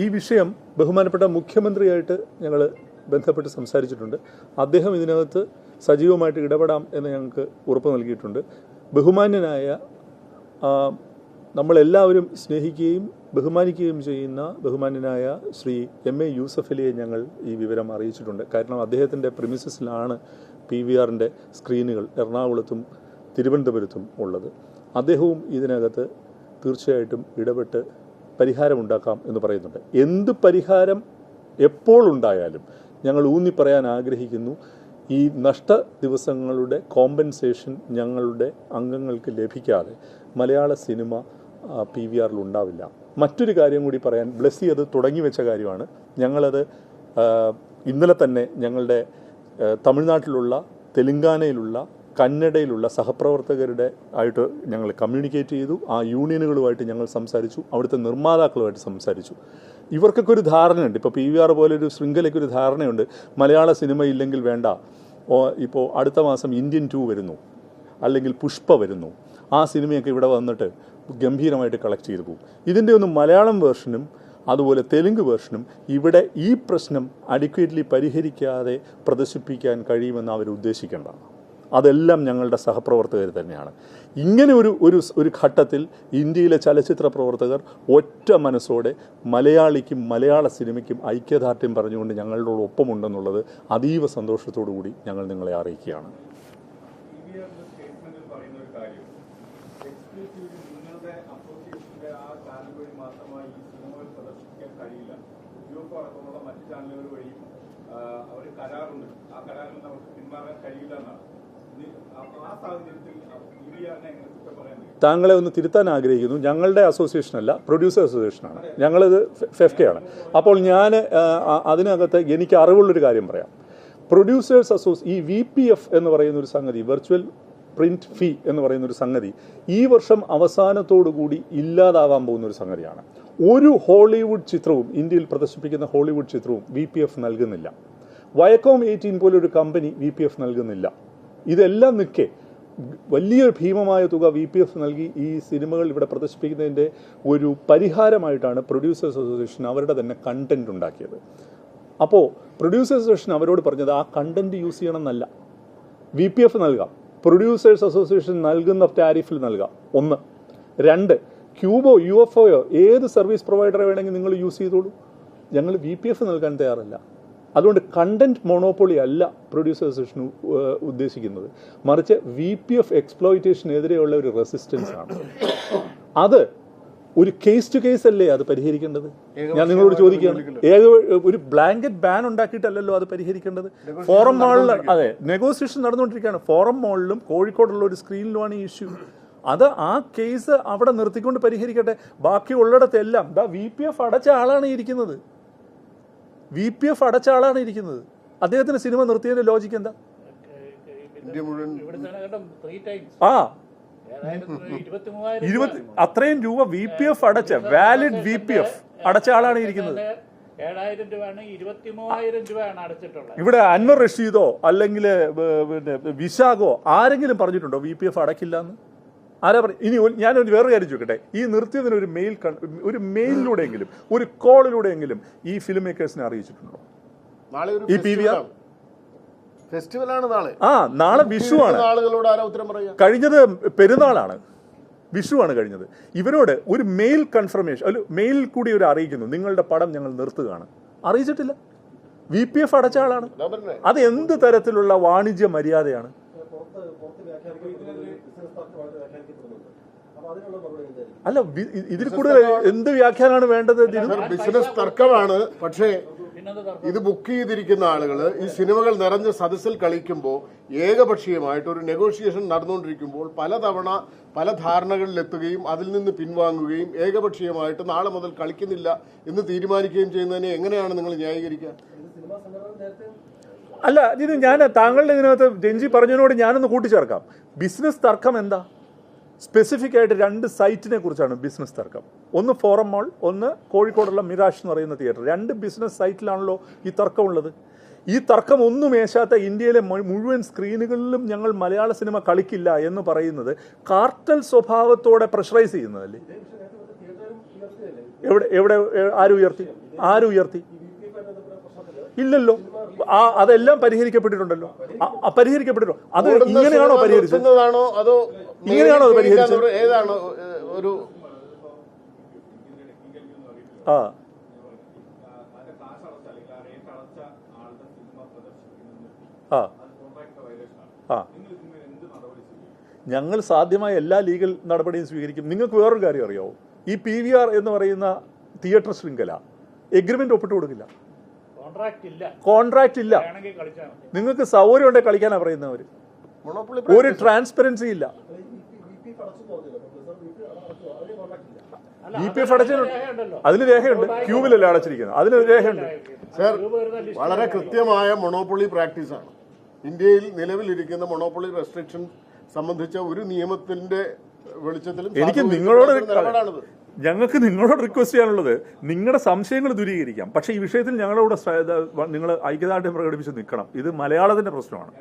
ഈ വിഷയം ബഹുമാനപ്പെട്ട മുഖ്യമന്ത്രിയായിട്ട് ഞങ്ങൾ ബന്ധപ്പെട്ട് സംസാരിച്ചിട്ടുണ്ട്. അദ്ദേഹം ഇതിനകത്ത് സജീവമായിട്ട് ഇടപെടാം എന്ന് ഞങ്ങൾക്ക് ഉറപ്പ് നൽകിയിട്ടുണ്ട്. ബഹുമാന്യനായ, നമ്മളെല്ലാവരും സ്നേഹിക്കുകയും ബഹുമാനിക്കുകയും ചെയ്യുന്ന ബഹുമാന്യനായ ശ്രീ എം.എ. യൂസഫ് അലിയെ ഞങ്ങൾ ഈ വിവരം അറിയിച്ചിട്ടുണ്ട്. കാരണം അദ്ദേഹത്തിൻ്റെ പ്രിമിസസിലാണ് PVRൻ്റെ സ്ക്രീനുകൾ എറണാകുളത്തും തിരുവനന്തപുരത്തും ഉള്ളത്. അദ്ദേഹവും ഇതിനകത്ത് തീർച്ചയായിട്ടും ഇടപെട്ട് പരിഹാരമുണ്ടാക്കാം എന്ന് പറയുന്നുണ്ട്. എന്ത് പരിഹാരം എപ്പോൾ ഉണ്ടായാലും ഞങ്ങൾ ഊന്നി പറയാൻ ആഗ്രഹിക്കുന്നു, ഈ നഷ്ട ദിവസങ്ങളുടെ കോമ്പൻസേഷൻ ഞങ്ങളുടെ അംഗങ്ങൾക്ക് ലഭിക്കാതെ മലയാള സിനിമ PVRൽ ഉണ്ടാവില്ല. മറ്റൊരു കാര്യം കൂടി പറയാൻ, ബ്ലെസ്സി അത് തുടങ്ങി വെച്ച കാര്യമാണ്. ഞങ്ങളത് ഇന്നലെ തന്നെ ഞങ്ങളുടെ തമിഴ്നാട്ടിലുള്ള, തെലുങ്കാനയിലുള്ള, കന്നഡയിലുള്ള സഹപ്രവർത്തകരുടെ ആയിട്ട് ഞങ്ങൾ കമ്മ്യൂണിക്കേറ്റ് ചെയ്തു. ആ യൂണിയനുകളുമായിട്ട് ഞങ്ങൾ സംസാരിച്ചു, അവിടുത്തെ നിർമ്മാതാക്കളുമായിട്ട് സംസാരിച്ചു. ഇവർക്കൊക്കെ ഒരു ധാരണയുണ്ട്. ഇപ്പോൾ PVR പോലൊരു ശൃംഖലയ്ക്കൊരു ധാരണയുണ്ട്, മലയാള സിനിമ ഇല്ലെങ്കിൽ വേണ്ട, ഇപ്പോൾ അടുത്ത മാസം ഇന്ത്യൻ 2 വരുന്നു, അല്ലെങ്കിൽ പുഷ്പ വരുന്നു, ആ സിനിമയൊക്കെ ഇവിടെ വന്നിട്ട് ഗംഭീരമായിട്ട് കളക്ട് ചെയ്തു പോകും. ഇതിൻ്റെ ഒന്നും മലയാളം വേർഷനും അതുപോലെ തെലുങ്ക് വേർഷനും ഇവിടെ ഈ പ്രശ്നം അഡിക്വേറ്റ്ലി പരിഹരിക്കാതെ പ്രദർശിപ്പിക്കാൻ കഴിയുമെന്ന് അവർ ഉദ്ദേശിക്കേണ്ട. അതെല്ലാം ഞങ്ങളുടെ സഹപ്രവർത്തകർ തന്നെയാണ്. ഇങ്ങനെ ഒരു ഘട്ടത്തിൽ ഇന്ത്യയിലെ ചലച്ചിത്ര പ്രവർത്തകർ ഒറ്റ മനസ്സോടെ മലയാളിക്കും മലയാള സിനിമയ്ക്കും ഐക്യദാർഢ്യം പറഞ്ഞുകൊണ്ട് ഞങ്ങളുടെ ഒപ്പമുണ്ടെന്നുള്ളത് അതീവ സന്തോഷത്തോടു കൂടി ഞങ്ങൾ നിങ്ങളെ അറിയിക്കുകയാണ്. താങ്കളെ ഒന്ന് തിരുത്താൻ ആഗ്രഹിക്കുന്നു. ഞങ്ങളുടെ അസോസിയേഷനല്ല, പ്രൊഡ്യൂസേഴ്സ് അസോസിയേഷനാണ്. ഞങ്ങളിത് ഫെഫ്കയാണ്. അപ്പോൾ ഞാൻ അതിനകത്ത് എനിക്ക് അറിവുള്ളൊരു കാര്യം പറയാം. പ്രൊഡ്യൂസേഴ്സ് ഈ VPF എന്ന് പറയുന്നൊരു സംഗതി, വെർച്വൽ പ്രിന്റ് ഫീ എന്ന് പറയുന്നൊരു സംഗതി ഈ വർഷം അവസാനത്തോടുകൂടി ഇല്ലാതാവാൻ പോകുന്നൊരു സംഗതിയാണ്. ഒരു ഹോളിവുഡ് ചിത്രവും, ഇന്ത്യയിൽ പ്രദർശിപ്പിക്കുന്ന ഹോളിവുഡ് ചിത്രവും VPF നൽകുന്നില്ല. വയക്കോം 18 പോലൊരു കമ്പനി VPF നൽകുന്നില്ല. ഇതെല്ലാം നിൽക്കെ വലിയൊരു ഭീമമായ തുക VPF നൽകി ഈ സിനിമകൾ ഇവിടെ പ്രദർശിപ്പിക്കുന്നതിൻ്റെ ഒരു പരിഹാരമായിട്ടാണ് പ്രൊഡ്യൂസേഴ്സ് അസോസിയേഷൻ അവരുടെ തന്നെ കണ്ടന്റ് ഉണ്ടാക്കിയത്. അപ്പോൾ പ്രൊഡ്യൂസേഴ്സ് അസോസിയേഷൻ അവരോട് പറഞ്ഞത് ആ കണ്ടന്റ് യൂസ് ചെയ്യണം എന്നല്ല, VPF നൽകാം, പ്രൊഡ്യൂസേഴ്സ് അസോസിയേഷൻ നൽകുന്ന ടാരിഫിൽ നൽകാം. 1. 2, ക്യൂബോ UFOയോ ഏത് സർവീസ് പ്രൊവൈഡറെ വേണമെങ്കിൽ നിങ്ങൾ യൂസ് ചെയ്തോളൂ, ഞങ്ങൾ VPF നൽകാൻ തയ്യാറല്ല. അതുകൊണ്ട് കണ്ടന്റ് മോണോപ്പൊളി അല്ല പ്രൊഡ്യൂസേഴ്സ് അസോസിയേഷൻ ഉദ്ദേശിക്കുന്നത്, മറിച്ച് VPF എക്സ്പ്ലോയിറ്റേഷനെതിരെയുള്ള ഒരു റെസിസ്റ്റൻസ് ആണ്. അത് ഒരു കേസ് ടു കേസ് അല്ലേ അത് പരിഹരിക്കേണ്ടത്? ഞാൻ നിങ്ങളോട് ചോദിക്കുകയാണ്. ഒരു ബ്ലാങ്കറ്റ് ബാൻ ഉണ്ടാക്കിയിട്ടല്ലല്ലോ അത് പരിഹരിക്കേണ്ടത്. ഫോറം മാളിൽ അതെ നെഗോസിയേഷൻ നടന്നുകൊണ്ടിരിക്കുകയാണ്. ഫോറം മാളിലും കോഴിക്കോടുള്ള ഒരു സ്ക്രീനിലുമാണ് ഈ ഇഷ്യൂ. അത് ആ കേസ് അവിടെ നിർത്തിക്കൊണ്ട് പരിഹരിക്കട്ടെ. ബാക്കി ഉള്ളിടത്തെല്ലാം VPF അടച്ച ആളാണ് ഇരിക്കുന്നത്. VPF അടച്ച ആളാണ് ഇരിക്കുന്നത്. അദ്ദേഹത്തിന് സിനിമ നിർത്തിയതിന്റെ ലോജിക്ക് എന്താ? അത്രയും രൂപ VPF അടച്ച വാലിഡ് VPF അടച്ച ആളാണ് ഇരിക്കുന്നത്. 7,000 രൂപയാണ്, 23,000 രൂപയാണ് അടച്ചിട്ടുള്ളത്. ഇവിടെ അൻവർ റഷീദോ അല്ലെങ്കിൽ വിശാഖോ ആരെങ്കിലും പറഞ്ഞിട്ടുണ്ടോ VPF അടക്കില്ല എന്ന്? ആരാ പറയും? ഇനി ഞാനൊരു വേറെ കാര്യം ചോദിക്കട്ടെ, ഈ നിർത്തിയതിന് ഒരു മെയിലിലൂടെയെങ്കിലും ഒരു കോളിലൂടെയെങ്കിലും ഈ ഫിലിം മേക്കേഴ്സിനെ അറിയിച്ചിട്ടുണ്ടോ? ഈ PVR ഫെസ്റ്റിവലാണ് നാളെ. നാളെ വിഷുവാണ്. കഴിഞ്ഞത് പെരുന്നാളാണ്, വിഷുവാണ് കഴിഞ്ഞത്. ഇവരോട് ഒരു മെയിൽ കൺഫർമേഷൻ, അല്ല മെയിലിൽ കൂടി ഒരു അറിയിക്കുന്നു, നിങ്ങളുടെ പടം ഞങ്ങൾ നിർത്തുകയാണ്. അറിയിച്ചിട്ടില്ല. VPF അടച്ച ആളാണ്. അത് എന്ത് തരത്തിലുള്ള വാണിജ്യ മര്യാദയാണ്? അല്ല, ഇതിൽ കൂടുതൽ എന്ത് വ്യാഖ്യാനാണ് വേണ്ടത്? ബിസിനസ് തർക്കമാണ്. പക്ഷേ ഇത് ബുക്ക് ചെയ്തിരിക്കുന്ന ആളുകൾ ഈ സിനിമകൾ നിറഞ്ഞ സദസ്സിൽ കളിക്കുമ്പോൾ ഏകപക്ഷീയമായിട്ട് ഒരു നെഗോഷിയേഷൻ നടന്നുകൊണ്ടിരിക്കുമ്പോൾ പലതവണ പല ധാരണകളിലെത്തുകയും അതിൽ നിന്ന് പിൻവാങ്ങുകയും ഏകപക്ഷീയമായിട്ട് നാളെ മുതൽ കളിക്കുന്നില്ല എന്ന് തീരുമാനിക്കുകയും ചെയ്യുന്നതിനെ എങ്ങനെയാണ് നിങ്ങൾ ന്യായീകരിക്കുക? അല്ല, ഇത് ഞാൻ താങ്കളുടെ ഇതിനകത്ത് ജെൻജി പറഞ്ഞതിനോട് ഞാനൊന്ന് കൂട്ടിച്ചേർക്കാം. ബിസിനസ് തർക്കം എന്താ? സ്പെസിഫിക് ആയിട്ട് 2 സൈറ്റിനെ കുറിച്ചാണ് ബിസിനസ് തർക്കം. ഒന്ന് ഫോറം മാൾ, ഒന്ന് കോഴിക്കോടുള്ള മിറാഷ് എന്ന് പറയുന്ന തിയേറ്റർ. 2 ബിസിനസ് സൈറ്റിലാണല്ലോ ഈ തർക്കമുള്ളത്. ഈ തർക്കം ഒന്നും മേശാത്ത ഇന്ത്യയിലെ മുഴുവൻ സ്ക്രീനുകളിലും ഞങ്ങൾ മലയാള സിനിമ കളിക്കില്ല എന്ന് പറയുന്നത് കാർട്ടൽ സ്വഭാവത്തോടെ പ്രഷറൈസ് ചെയ്യുന്നതല്ലേ? ആര് ഉയർത്തി? ഇല്ലല്ലോ. അതെല്ലാം പരിഹരിക്കപ്പെട്ടിട്ടുണ്ടല്ലോ. പരിഹരിക്കപ്പെട്ടിട്ടുണ്ടോ? അത് ഇങ്ങനെയാണോ പരിഹരിച്ചത്? ഇങ്ങനെയാണോ അത് പരിഹരിച്ചത്? ഏതാണ് ഒരു ഞങ്ങൾ സാധ്യമായ എല്ലാ ലീഗൽ നടപടിയും സ്വീകരിക്കും. നിങ്ങൾക്ക് വേറൊരു കാര്യം അറിയാവോ? ഈ PVR എന്ന് പറയുന്ന തിയേറ്റർ ശൃംഖല എഗ്രിമെന്റ് ഒപ്പിട്ട് കൊടുക്കില്ല, കോൺട്രാക്ട് ഇല്ല. നിങ്ങൾക്ക് സൗകര്യം ഉണ്ടെങ്കിൽ കളിക്കാനാ പറയുന്നവർ. ഒരു ട്രാൻസ്പെറൻസി ഇല്ല. EPF അടച്ചിട്ടുണ്ട്, അതിന് രേഖയുണ്ട്. ക്യൂബിലല്ല അടച്ചിരിക്കുന്നത്, അതിന് രേഖയുണ്ട്. സർ, വളരെ കൃത്യമായ മൊണോപ്പൊളി പ്രാക്ടീസാണ് ഇന്ത്യയിൽ നിലവിലിരിക്കുന്ന മൊണോപ്പൊളി റെസ്ട്രിക്ഷൻ സംബന്ധിച്ച ഒരു നിയമത്തിന്റെ വെളിച്ചത്തിലും ഞങ്ങൾക്ക് നിങ്ങളോട് റിക്വസ്റ്റ് ചെയ്യാനുള്ളത്, നിങ്ങളുടെ സംശയങ്ങൾ ദൂരീകരിക്കാം, പക്ഷേ ഈ വിഷയത്തിൽ ഞങ്ങളോട് നിങ്ങൾ ഐക്യദാർഢ്യം പ്രകടിപ്പിച്ച് നിൽക്കണം. ഇത് മലയാളത്തിന്റെ പ്രശ്നമാണ്.